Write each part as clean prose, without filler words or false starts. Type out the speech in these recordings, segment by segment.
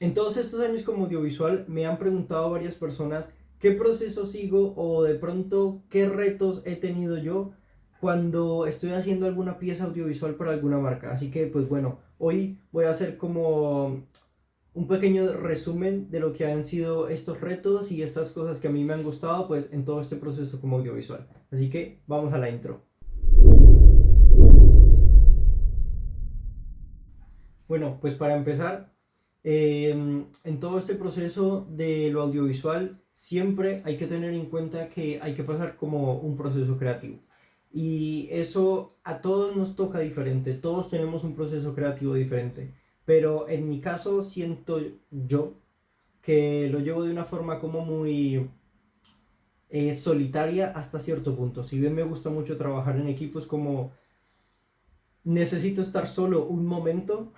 En todos estos años como audiovisual me han preguntado varias personas qué proceso sigo o de pronto qué retos he tenido yo cuando estoy haciendo alguna pieza audiovisual para alguna marca. Así que pues bueno, hoy voy a hacer como un pequeño resumen de lo que han sido estos retos y estas cosas que a mí me han gustado pues en todo este proceso como audiovisual. Así que vamos a la intro. Bueno, pues para empezar, en todo este proceso de lo audiovisual siempre hay que tener en cuenta que hay que pasar como un proceso creativo. Y eso a todos nos toca diferente, todos tenemos un proceso creativo diferente. Pero en mi caso siento yo que lo llevo de una forma como muy solitaria hasta cierto punto. Si bien me gusta mucho trabajar en equipos, como necesito estar solo un momento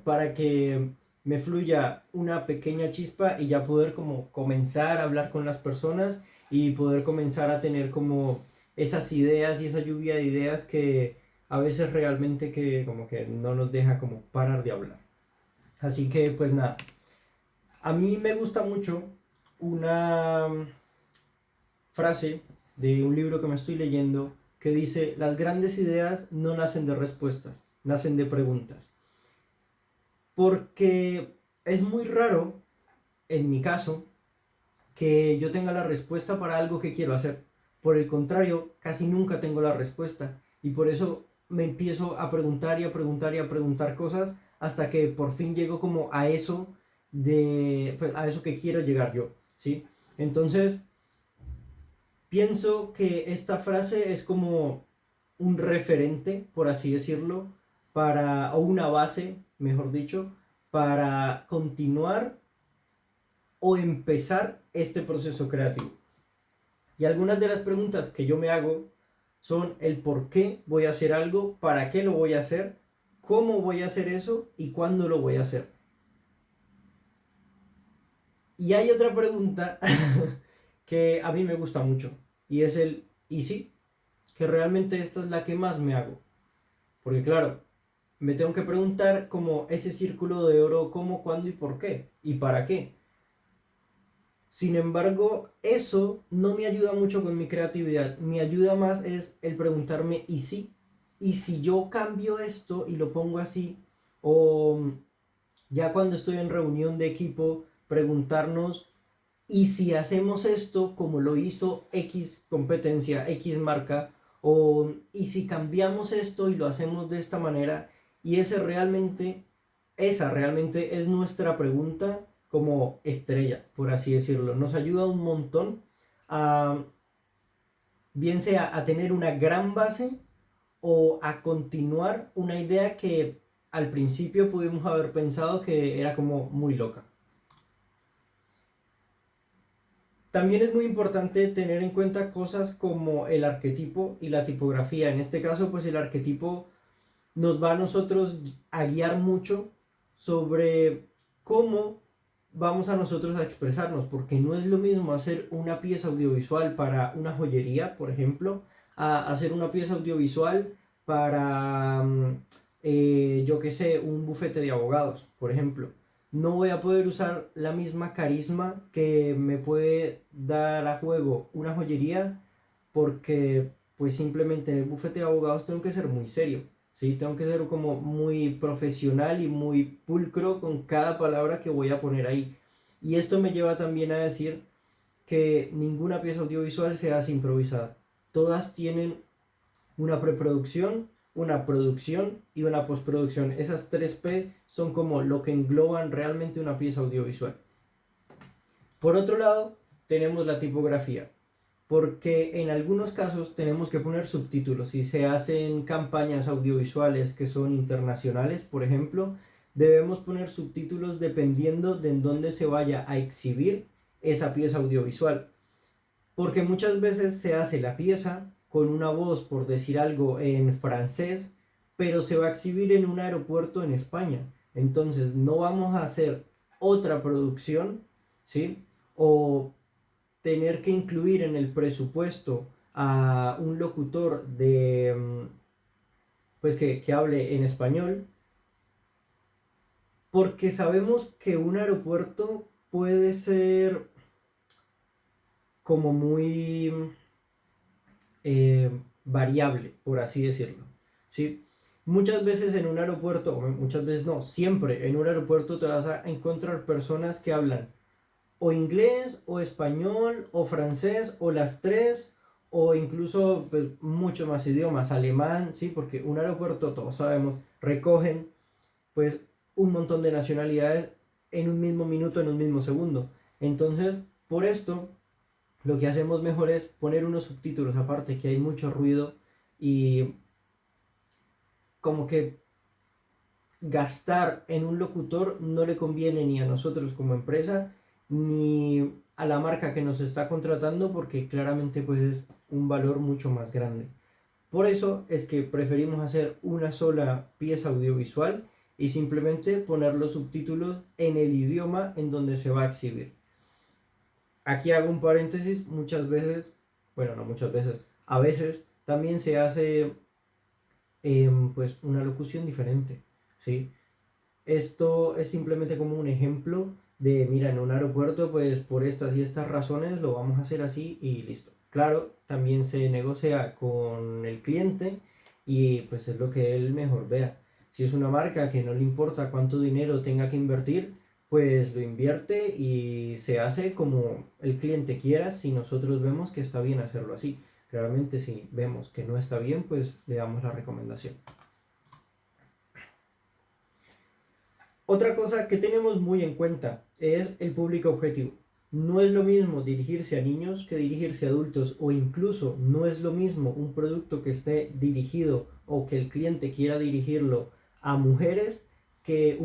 para que me fluya una pequeña chispa y ya poder como comenzar a hablar con las personas y poder comenzar a tener como esas ideas y esa lluvia de ideas que a veces realmente que como que no nos deja como parar de hablar. Así que pues nada, a mí me gusta mucho una frase de un libro que me estoy leyendo que dice, las grandes ideas no nacen de respuestas, nacen de preguntas. Porque es muy raro, en mi caso, que yo tenga la respuesta para algo que quiero hacer. Por el contrario, casi nunca tengo la respuesta. Y por eso me empiezo a preguntar y a preguntar y a preguntar cosas hasta que por fin llego como a eso de pues, a eso que quiero llegar yo, ¿sí? Entonces, pienso que esta frase es como un referente, por así decirlo, o una base, mejor dicho, para continuar o empezar este proceso creativo. Y algunas de las preguntas que yo me hago son el por qué voy a hacer algo, para qué lo voy a hacer, cómo voy a hacer eso y cuándo lo voy a hacer. Y hay otra pregunta que a mí me gusta mucho y es el ¿y sí? Que realmente esta es la que más me hago. Porque claro, me tengo que preguntar como ese círculo de oro, cómo, cuándo y por qué y para qué. Sin embargo, eso no me ayuda mucho con mi creatividad. Me ayuda más es el preguntarme ¿y si? ¿Y si yo cambio esto y lo pongo así? O ya cuando estoy en reunión de equipo, preguntarnos ¿y si hacemos esto como lo hizo X competencia, X marca? O ¿y si cambiamos esto y lo hacemos de esta manera? Y esa realmente es nuestra pregunta como estrella, por así decirlo. Nos ayuda un montón a, bien sea a tener una gran base o a continuar una idea que al principio pudimos haber pensado que era como muy loca. También es muy importante tener en cuenta cosas como el arquetipo y la tipografía. En este caso, pues el arquetipo nos va a nosotros a guiar mucho sobre cómo vamos a nosotros a expresarnos, porque no es lo mismo hacer una pieza audiovisual para una joyería, por ejemplo, a hacer una pieza audiovisual para, yo qué sé, un bufete de abogados, por ejemplo. No voy a poder usar la misma carisma que me puede dar a juego una joyería porque pues simplemente en el bufete de abogados tengo que ser muy serio. Sí, tengo que ser como muy profesional y muy pulcro con cada palabra que voy a poner ahí. Y esto me lleva también a decir que ninguna pieza audiovisual se hace improvisada. Todas tienen una preproducción, una producción y una postproducción. Esas tres P son como lo que engloban realmente una pieza audiovisual. Por otro lado, tenemos la tipografía, porque en algunos casos tenemos que poner subtítulos. Si se hacen campañas audiovisuales que son internacionales, por ejemplo, debemos poner subtítulos dependiendo de en dónde se vaya a exhibir esa pieza audiovisual. Porque muchas veces se hace la pieza con una voz, por decir algo, en francés, pero se va a exhibir en un aeropuerto en España. Entonces no vamos a hacer otra producción, ¿sí? O tener que incluir en el presupuesto a un locutor pues que hable en español porque sabemos que un aeropuerto puede ser como muy eh, variable, por así decirlo, ¿sí? Muchas veces en un aeropuerto, o muchas veces no, siempre en un aeropuerto te vas a encontrar personas que hablan o inglés, o español, o francés, o las tres, o incluso pues, muchos más idiomas, alemán, ¿sí? Porque un aeropuerto, todos sabemos, recogen pues un montón de nacionalidades en un mismo minuto, en un mismo segundo. Entonces, por esto, lo que hacemos mejor es poner unos subtítulos aparte, que hay mucho ruido y como que gastar en un locutor no le conviene ni a nosotros como empresa ni a la marca que nos está contratando porque claramente pues es un valor mucho más grande. Por eso es que preferimos hacer una sola pieza audiovisual y simplemente poner los subtítulos en el idioma en donde se va a exhibir. Aquí hago un paréntesis, muchas veces, bueno, no muchas veces, a veces también se hace pues una locución diferente, ¿sí? Esto es simplemente como un ejemplo de, mira, en un aeropuerto, pues por estas y estas razones lo vamos a hacer así y listo. Claro, también se negocia con el cliente y pues es lo que él mejor vea. Si es una marca que no le importa cuánto dinero tenga que invertir, pues lo invierte y se hace como el cliente quiera si nosotros vemos que está bien hacerlo así. Realmente si vemos que no está bien, pues le damos la recomendación. Otra cosa que tenemos muy en cuenta es el público objetivo. No es lo mismo dirigirse a niños que dirigirse a adultos o incluso no es lo mismo un producto que esté dirigido o que el cliente quiera dirigirlo a mujeres que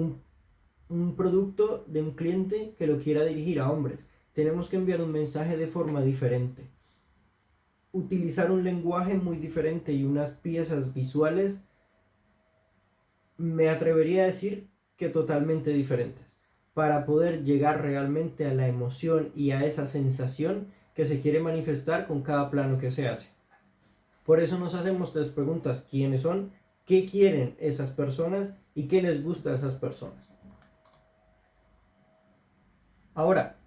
un producto de un cliente que lo quiera dirigir a hombres. Tenemos que enviar un mensaje de forma diferente. Utilizar un lenguaje muy diferente y unas piezas visuales, me atrevería a decir que totalmente diferentes, para poder llegar realmente a la emoción y a esa sensación que se quiere manifestar con cada plano que se hace. Por eso nos hacemos tres preguntas: ¿quiénes son? ¿Qué quieren esas personas? ¿Y qué les gusta a esas personas? Ahora,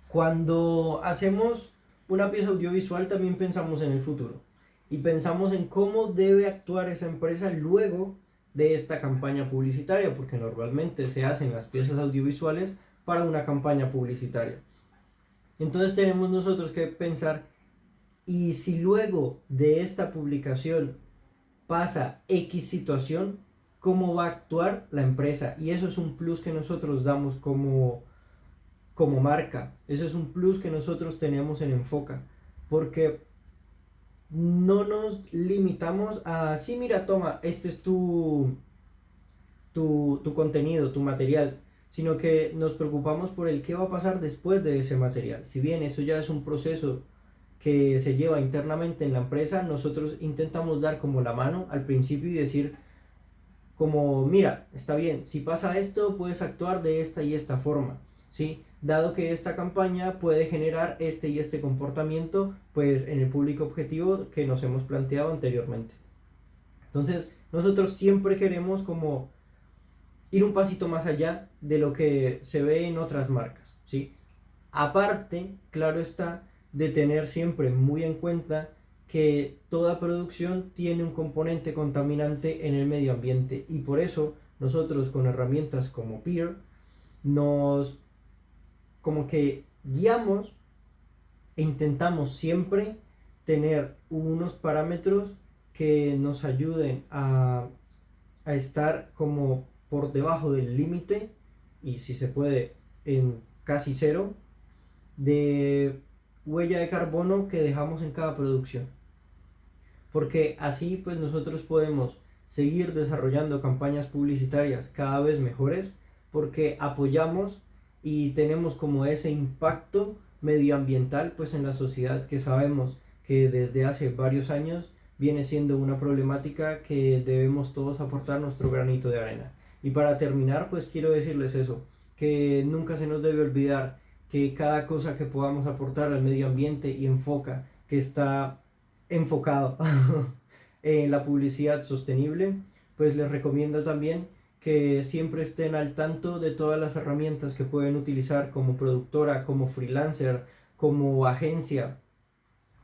cuando hacemos una pieza audiovisual también pensamos en el futuro y pensamos en cómo debe actuar esa empresa luego de esta campaña publicitaria, porque normalmente se hacen las piezas audiovisuales para una campaña publicitaria. Entonces tenemos nosotros que pensar, y si luego de esta publicación pasa X situación, ¿cómo va a actuar la empresa? Y eso es un plus que nosotros damos como marca. Eso es un plus que nosotros tenemos en Enfoca. Porque no nos limitamos a, sí, mira, toma, este es tu contenido, tu material, sino que nos preocupamos por el qué va a pasar después de ese material. Si bien eso ya es un proceso que se lleva internamente en la empresa, nosotros intentamos dar como la mano al principio y decir como, mira, está bien, si pasa esto, puedes actuar de esta y esta forma, ¿sí? Dado que esta campaña puede generar este y este comportamiento, pues en el público objetivo que nos hemos planteado anteriormente. Entonces, nosotros siempre queremos como ir un pasito más allá de lo que se ve en otras marcas, ¿sí? Aparte, claro está, de tener siempre muy en cuenta que toda producción tiene un componente contaminante en el medio ambiente y por eso nosotros con herramientas como Peer nos como que guiamos e intentamos siempre tener unos parámetros que nos ayuden a estar como por debajo del límite y si se puede en casi cero de huella de carbono que dejamos en cada producción. Porque así pues nosotros podemos seguir desarrollando campañas publicitarias cada vez mejores porque apoyamos y tenemos como ese impacto medioambiental pues en la sociedad que sabemos que desde hace varios años viene siendo una problemática que debemos todos aportar nuestro granito de arena. Y para terminar pues quiero decirles eso, que nunca se nos debe olvidar que cada cosa que podamos aportar al medio ambiente y enfoca que está enfocado en la publicidad sostenible, pues les recomiendo también que siempre estén al tanto de todas las herramientas que pueden utilizar como productora, como freelancer, como agencia,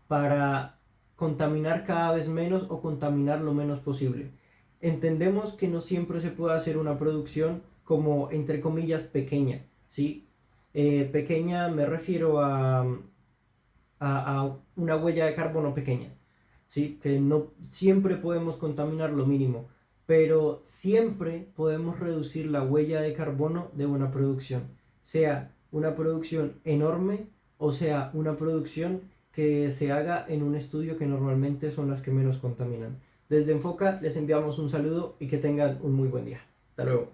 para contaminar cada vez menos o contaminar lo menos posible. Entendemos que no siempre se puede hacer una producción como, entre comillas, pequeña, ¿sí? Pequeña me refiero a una huella de carbono pequeña, ¿sí? Que no siempre podemos contaminar lo mínimo, pero siempre podemos reducir la huella de carbono de una producción, sea una producción enorme o sea una producción que se haga en un estudio que normalmente son las que menos contaminan. Desde Enfoca les enviamos un saludo y que tengan un muy buen día. Hasta luego.